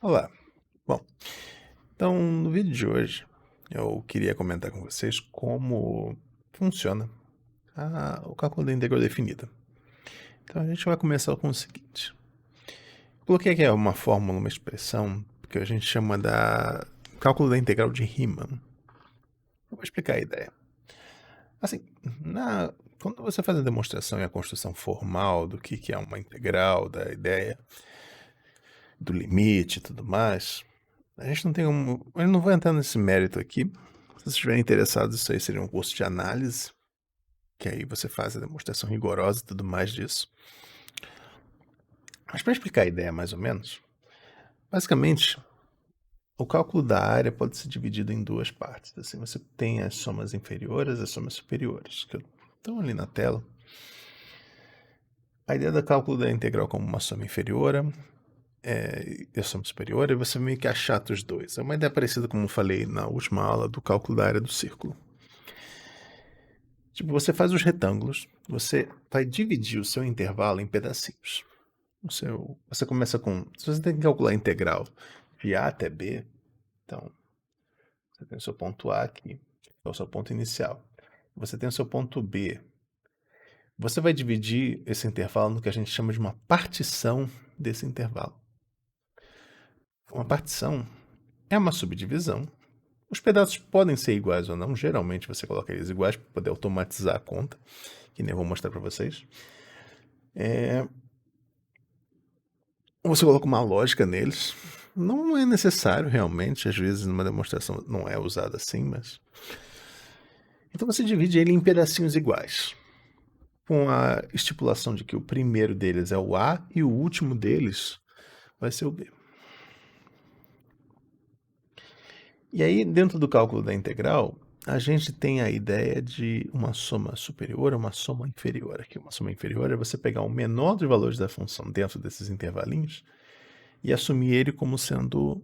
Olá. Bom, então no vídeo de hoje eu queria comentar com vocês como funciona o cálculo da integral definida. Então a gente vai começar com o seguinte. Coloquei aqui uma fórmula, uma expressão que a gente chama da cálculo da integral de Riemann. Eu vou explicar a ideia. Assim, quando você faz a demonstração e a construção formal do que é uma integral, da ideia do limite e tudo mais, a gente não tem eu não vou entrar nesse mérito aqui. Se vocês estiverem interessados, isso aí seria um curso de análise, que aí você faz a demonstração rigorosa e tudo mais disso. Mas para explicar a ideia mais ou menos, basicamente, o cálculo da área pode ser dividido em duas partes. Assim, você tem as somas inferiores e as somas superiores, que estão ali na tela. A ideia do cálculo da integral como uma soma inferior e a soma superior é você meio que achata os dois. É uma ideia parecida, como eu falei na última aula, do cálculo da área do círculo. Tipo, você faz os retângulos, você vai dividir o seu intervalo em pedacinhos. Você começa com... Se você tem que calcular a integral de A até B, então você tem o seu ponto A aqui, que é o seu ponto inicial. Você tem o seu ponto B. Você vai dividir esse intervalo no que a gente chama de uma partição desse intervalo. Uma partição é uma subdivisão. Os pedaços podem ser iguais ou não. Geralmente você coloca eles iguais para poder automatizar a conta, que nem eu vou mostrar para vocês. Você coloca uma lógica neles. Não é necessário realmente, às vezes numa demonstração não é usado assim, mas... Então você divide ele em pedacinhos iguais, com a estipulação de que o primeiro deles é o A e o último deles vai ser o B. E aí, dentro do cálculo da integral, a gente tem a ideia de uma soma superior ou uma soma inferior. Aqui, uma soma inferior é você pegar o menor dos valores da função dentro desses intervalinhos e assumir ele como sendo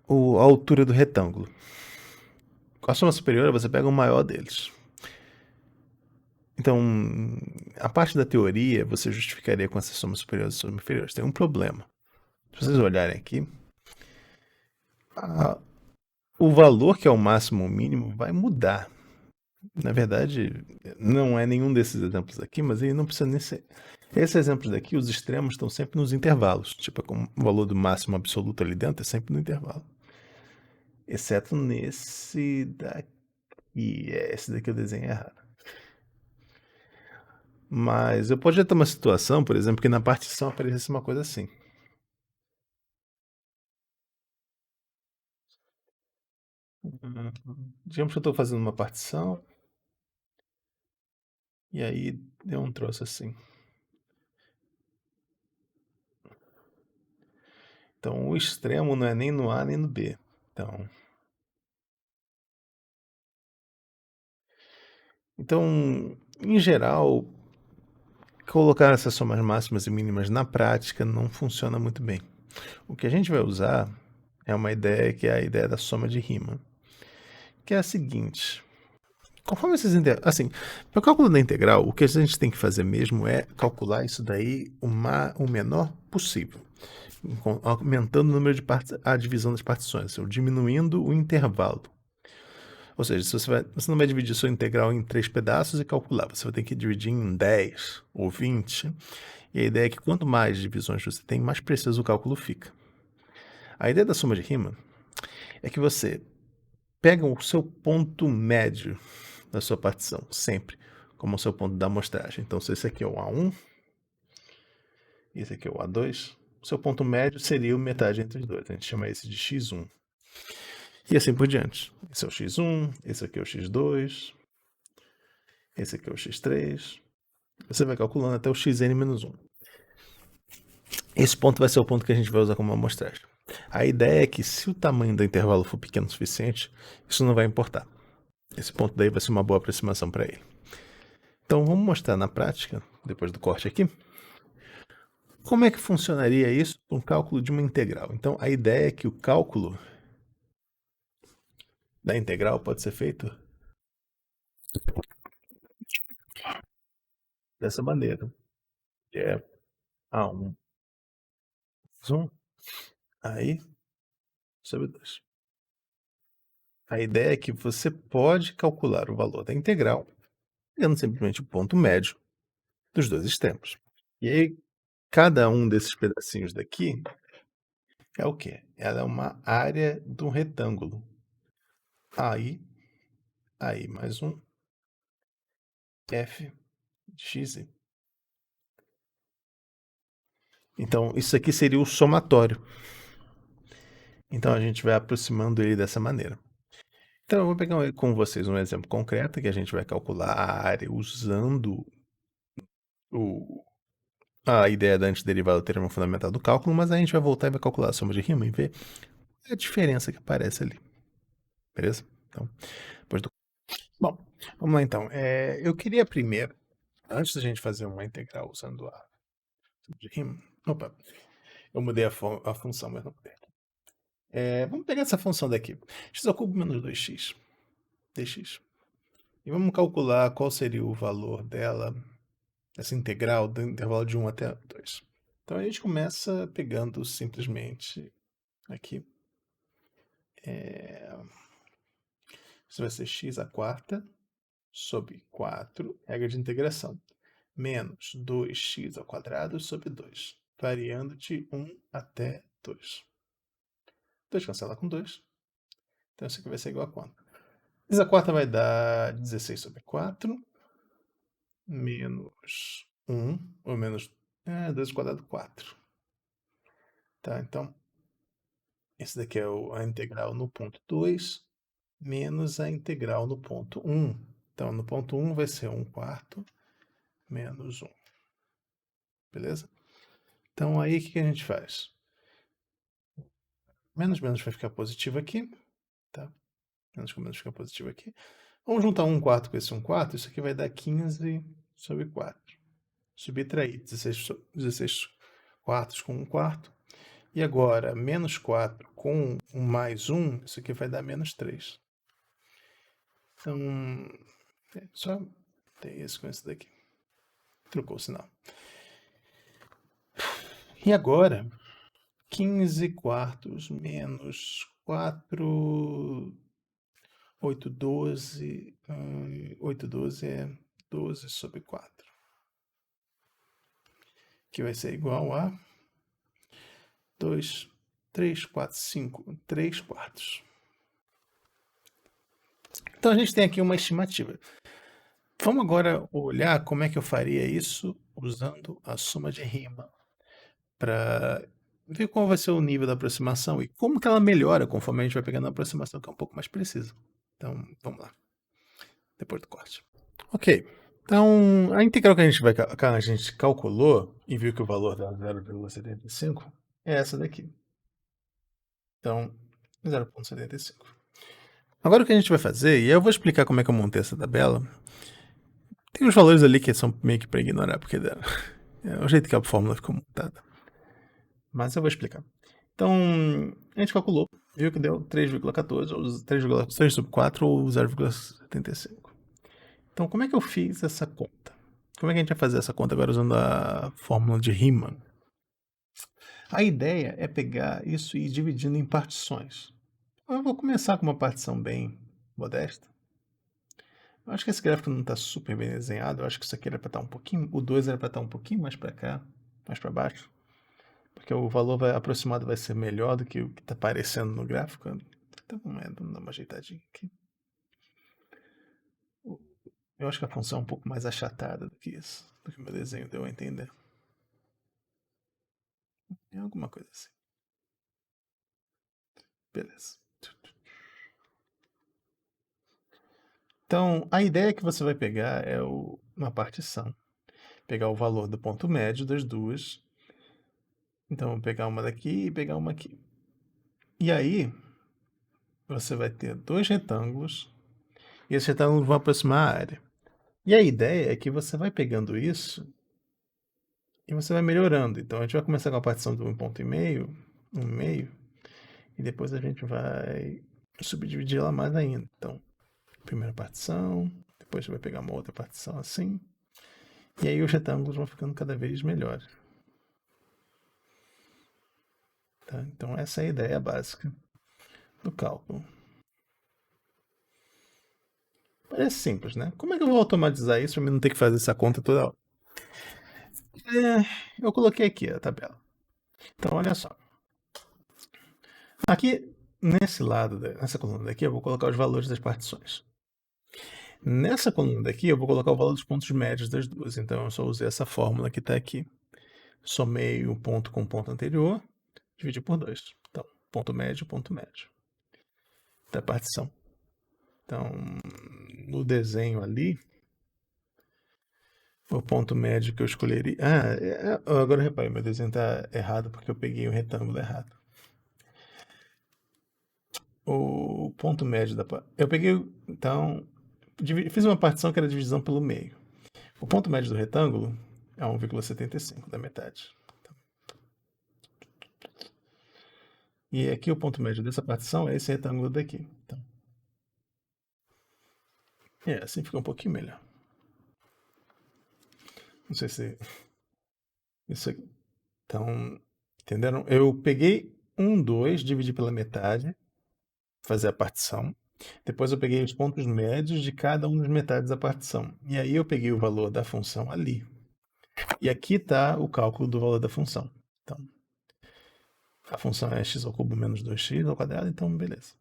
a altura do retângulo. Com a soma superior, você pega o maior deles. Então, a parte da teoria você justificaria com essas somas superiores e somas inferiores. Tem um problema. Se vocês olharem aqui, o valor que é o máximo ou mínimo vai mudar. Na verdade, não é nenhum desses exemplos aqui, mas ele não precisa nem ser. Esses exemplos daqui, os extremos estão sempre nos intervalos. Tipo, com o valor do máximo absoluto ali dentro é sempre no intervalo. Exceto nesse daqui. Esse daqui eu desenhei errado. Mas eu poderia ter uma situação, por exemplo, que na partição aparecesse uma coisa assim. Digamos que eu estou fazendo uma partição e aí deu um troço assim. Então o extremo não é nem no A nem no B. Então, em geral, colocar essas somas máximas e mínimas na prática não funciona muito bem. O que a gente vai usar é uma ideia que é a ideia da soma de Riemann, que é a seguinte: conforme esses assim, para o cálculo da integral, o que a gente tem que fazer mesmo é calcular isso daí o menor possível, aumentando o número de partes, a divisão das partições, ou diminuindo o intervalo. Ou seja, você não vai dividir sua integral em 3 pedaços e calcular, você vai ter que dividir em 10 ou 20. E a ideia é que quanto mais divisões você tem, mais preciso o cálculo fica. A ideia da soma de Riemann é que você pega o seu ponto médio da sua partição, sempre, como o seu ponto da amostragem. Então, se esse aqui é o A1 e esse aqui é o A2, o seu ponto médio seria o metade entre os dois. A gente chama esse de x1. E assim por diante. Esse é o x1, esse aqui é o x2, esse aqui é o x3. Você vai calculando até o xn-1. Esse ponto vai ser o ponto que a gente vai usar como amostragem. A ideia é que se o tamanho do intervalo for pequeno o suficiente, isso não vai importar. Esse ponto daí vai ser uma boa aproximação para ele. Então vamos mostrar na prática, depois do corte aqui, como é que funcionaria isso com o cálculo de uma integral. Então a ideia é que o cálculo da integral pode ser feito dessa maneira. Que é A1 mais 1 Aí, sobre 2. A ideia é que você pode calcular o valor da integral pegando simplesmente o ponto médio dos 2 extremos. E aí, cada um desses pedacinhos daqui é o quê? Ela é uma área de um retângulo. Aí mais um f de x. Então, isso aqui seria o somatório. Então, a gente vai aproximando ele dessa maneira. Então, eu vou pegar com vocês um exemplo concreto que a gente vai calcular a área usando a ideia da antiderivada do teorema fundamental do cálculo, mas a gente vai voltar e vai calcular a soma de Riemann e ver a diferença que aparece ali. Beleza? Então, depois do... Bom, vamos lá então. Eu queria primeiro, antes da gente fazer uma integral usando a soma de Riemann... Opa, eu mudei a função, mas não mudei. Vamos pegar essa função daqui. X ao cubo menos 2x dx. E vamos calcular qual seria o valor dela, essa integral, do intervalo de 1 até 2. Então, a gente começa pegando simplesmente aqui. Isso vai ser x à quarta sobre 4, regra de integração, menos 2x ao quadrado sobre 2, variando de 1 até 2. 2 cancela com 2. Então, isso aqui vai ser igual a quanto? X à quarta vai dar 16 sobre 4, menos 1, ou menos 2 ao quadrado, 4. Tá, então, esse daqui é a integral no ponto 2, menos a integral no ponto 1. Então, no ponto 1 vai ser 1 quarto menos 1. Beleza? Então, aí o que a gente faz? Menos menos vai ficar positivo aqui. Tá? Menos com menos fica positivo aqui. Vamos juntar 1 quarto com esse 1 quarto. Isso aqui vai dar 15 sobre 4. Subtrair 16 quartos com 1 quarto. E agora, menos 4 com mais 1, isso aqui vai dar menos 3. Então, só ter isso com esse daqui. Trocou o sinal. E agora, 15 quartos menos 4, 8, 12. 8, 12 é 12 sobre 4. Que vai ser igual a 2, 3, 4, 5, 3 quartos. Então a gente tem aqui uma estimativa. Vamos agora olhar como é que eu faria isso usando a soma de Riemann, para ver qual vai ser o nível da aproximação e como que ela melhora conforme a gente vai pegando a aproximação que é um pouco mais precisa. Então, vamos lá. Depois do corte. Ok. Então, a integral que a gente calculou e viu que o valor dá 0,75 é essa daqui. Então, 0,75. Agora o que a gente vai fazer, e eu vou explicar como é que eu montei essa tabela. Tem uns valores ali que são meio que para ignorar, porque é o jeito que a fórmula ficou montada. Mas eu vou explicar. Então, a gente calculou, viu que deu 3,14, ou 3,3 sobre 4, ou 0,75. Então, como é que eu fiz essa conta? Como é que a gente vai fazer essa conta agora usando a fórmula de Riemann? A ideia é pegar isso e ir dividindo em partições. Eu vou começar com uma partição bem modesta. Eu acho que esse gráfico não está super bem desenhado. Eu acho que isso aqui era para estar um pouquinho... O 2 era para estar um pouquinho mais para cá, mais para baixo. Porque o valor aproximado vai ser melhor do que o que está aparecendo no gráfico. Então, vamos dar uma ajeitadinha aqui. Eu acho que a função é um pouco mais achatada do que isso, do que o meu desenho deu a entender. É alguma coisa assim. Beleza. Então, a ideia que você vai pegar é uma partição. Pegar o valor do ponto médio das duas. Então, vou pegar uma daqui e pegar uma aqui. E aí, você vai ter dois retângulos. E esses retângulos vão aproximar a área. E a ideia é que você vai pegando isso e você vai melhorando. Então, a gente vai começar com a partição do 1,5, 1,5. E depois a gente vai subdividir ela mais ainda. Então, primeira partição, depois você vai pegar uma outra partição assim. E aí os retângulos vão ficando cada vez melhores. Tá? Então essa é a ideia básica do cálculo. Parece simples, né? Como é que eu vou automatizar isso para mim não ter que fazer essa conta toda hora? Eu coloquei aqui a tabela. Então, olha só. Aqui, nesse lado, nessa coluna daqui, eu vou colocar os valores das partições. Nessa coluna daqui, eu vou colocar o valor dos pontos médios das duas. Então, eu só usei essa fórmula que está aqui. Somei o ponto com o ponto anterior, dividi por 2. Então, ponto médio da partição. Então, no desenho ali, o ponto médio que eu escolheria... agora repare, meu desenho está errado porque eu peguei o retângulo errado. O ponto médio da... Eu peguei, então, fiz uma partição que era divisão pelo meio. O ponto médio do retângulo é 1,75 da metade. E aqui o ponto médio dessa partição é esse retângulo daqui. Então, assim fica um pouquinho melhor. Não sei se... Isso aqui. Então, entenderam? Eu peguei 1, 2, dividi pela metade, fazer a partição. Depois eu peguei os pontos médios de cada uma das metades da partição. E aí eu peguei o valor da função ali. E aqui está o cálculo do valor da função. Então, a função é x ao cubo menos 2x ao quadrado, então beleza.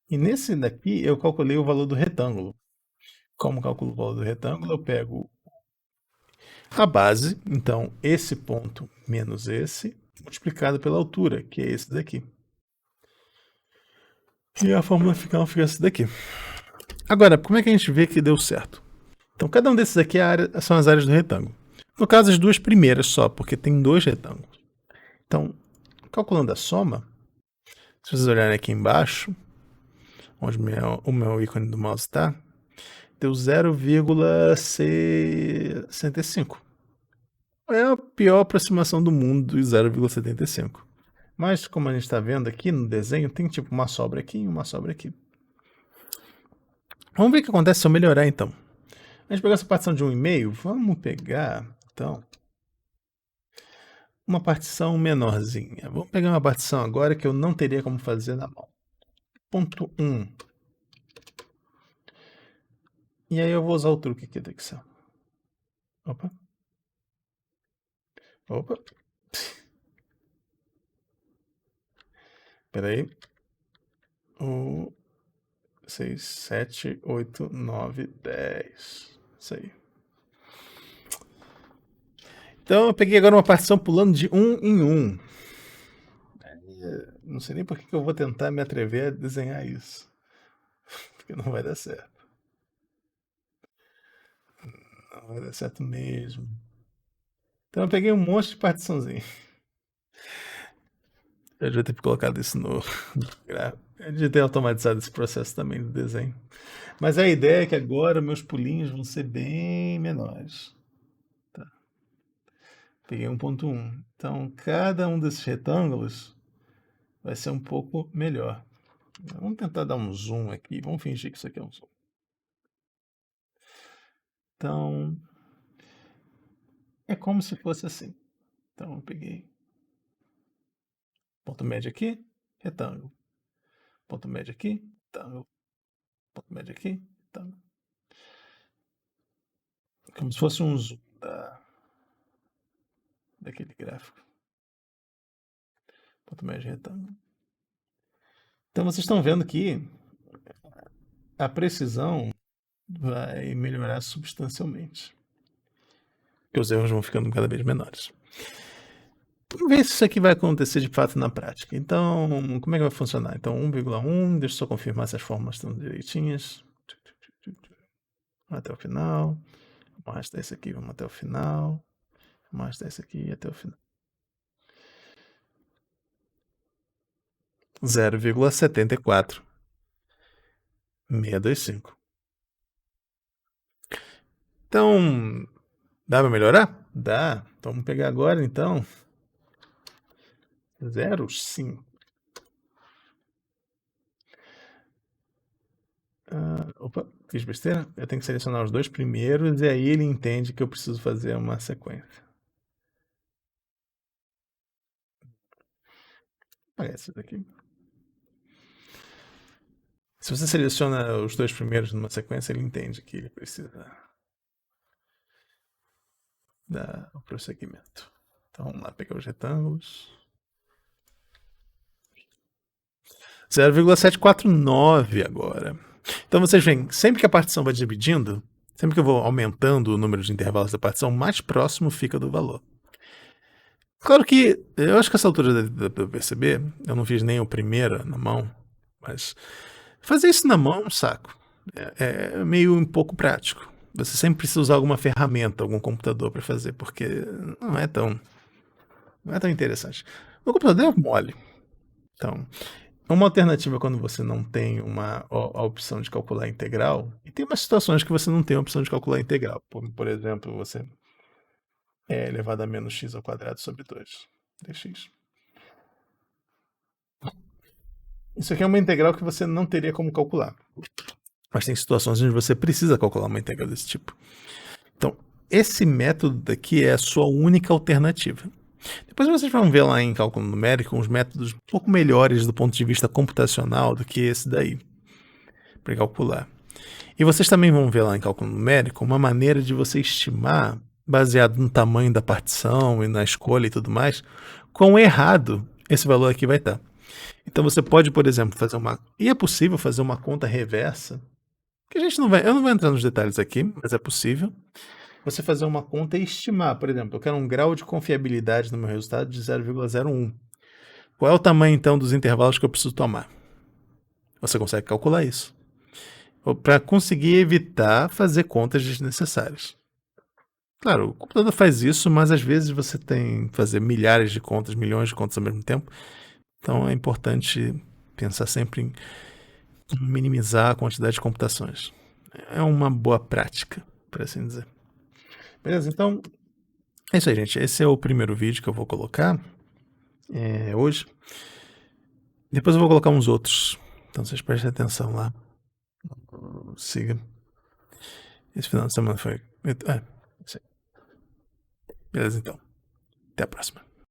E nesse daqui eu calculei o valor do retângulo. Como calculo o valor do retângulo? Eu pego a base, então esse ponto menos esse, multiplicado pela altura, que é esse daqui. E a fórmula final fica essa daqui. Agora, como é que a gente vê que deu certo? Então, cada um desses aqui são as áreas do retângulo. No caso, as duas primeiras só, porque tem 2 retângulos. Então, calculando a soma, se vocês olharem aqui embaixo, onde o meu ícone do mouse está, deu 0,65. É a pior aproximação do mundo do 0,75. Mas, como a gente está vendo aqui no desenho, tem tipo uma sobra aqui e uma sobra aqui. Vamos ver o que acontece se eu melhorar, então. A gente pegou essa partição de 1,5, vamos pegar, então, uma partição menorzinha. Vamos pegar uma partição agora que eu não teria como fazer na mão. Ponto 1. E aí eu vou usar o truque aqui do Excel. Opa. Espera aí. 6, 7, 8, 9, 10. Isso aí. Então eu peguei agora uma partição pulando de 1 em 1. Não sei nem por que eu vou tentar me atrever a desenhar isso. Porque não vai dar certo. Não vai dar certo mesmo. Então eu peguei um monte de partiçãozinha. Eu devia ter colocado isso no gráfico. Eu devia ter automatizado esse processo também do desenho. Mas a ideia é que agora meus pulinhos vão ser bem menores. Tá. Peguei 1,1. Então cada um desses retângulos vai ser um pouco melhor. Vamos tentar dar um zoom aqui. Vamos fingir que isso aqui é um zoom. Então, é como se fosse assim. Então, eu peguei ponto médio aqui, retângulo. Ponto médio aqui, retângulo. Ponto médio aqui, retângulo. Como se fosse um zoom daquele gráfico. Ponto médio, retângulo. Então, vocês estão vendo que a precisão vai melhorar substancialmente. Porque os erros vão ficando cada vez menores. Vamos ver se isso aqui vai acontecer de fato na prática. Então, como é que vai funcionar? Então, 1,1, deixa eu só confirmar se as fórmulas estão direitinhas. Até o final. Vamos arrastar esse aqui, vamos até o final. Vamos arrastar esse aqui até o final. 0,74625. Então, dá para melhorar? Dá. Então, vamos pegar agora, então. 0,5. Opa, fiz besteira? Eu tenho que selecionar os dois primeiros e aí ele entende que eu preciso fazer uma sequência. apagar esse daqui. Se você seleciona os dois primeiros numa sequência, ele entende que ele precisa dar o prosseguimento. Então vamos lá, pegar os retângulos. 0,749 agora. Então vocês veem, sempre que a partição vai dividindo, sempre que eu vou aumentando o número de intervalos da partição, mais próximo fica do valor. Claro que, eu acho que essa altura dá pra perceber, eu não fiz nem o primeiro na mão, mas fazer isso na mão é um saco. É meio um pouco prático. Você sempre precisa usar alguma ferramenta, algum computador para fazer, porque não é tão interessante. O computador é mole. Então, uma alternativa quando você não tem a opção de calcular integral, e tem umas situações que você não tem a opção de calcular integral. Por exemplo, você é elevado a menos x ao quadrado sobre 2 dx. Isso aqui é uma integral que você não teria como calcular. Mas tem situações onde você precisa calcular uma integral desse tipo. Então, esse método daqui é a sua única alternativa. Depois vocês vão ver lá em cálculo numérico uns métodos um pouco melhores do ponto de vista computacional do que esse daí, para calcular. E vocês também vão ver lá em cálculo numérico uma maneira de você estimar, baseado no tamanho da partição e na escolha e tudo mais, quão errado esse valor aqui vai estar. Então você pode, por exemplo, e é possível fazer uma conta reversa, que eu não vou entrar nos detalhes aqui, mas é possível você fazer uma conta e estimar, por exemplo, eu quero um grau de confiabilidade no meu resultado de 0,01. Qual é o tamanho, então, dos intervalos que eu preciso tomar? Você consegue calcular isso. Para conseguir evitar fazer contas desnecessárias. Claro, o computador faz isso, mas às vezes você tem que fazer milhares de contas, milhões de contas ao mesmo tempo. Então é importante pensar sempre em minimizar a quantidade de computações. É uma boa prática, por assim dizer. Beleza? Então, é isso aí, gente. Esse é o primeiro vídeo que eu vou colocar hoje. Depois eu vou colocar uns outros. Então vocês prestem atenção lá. Siga. Esse final de semana foi... Beleza, então. Até a próxima.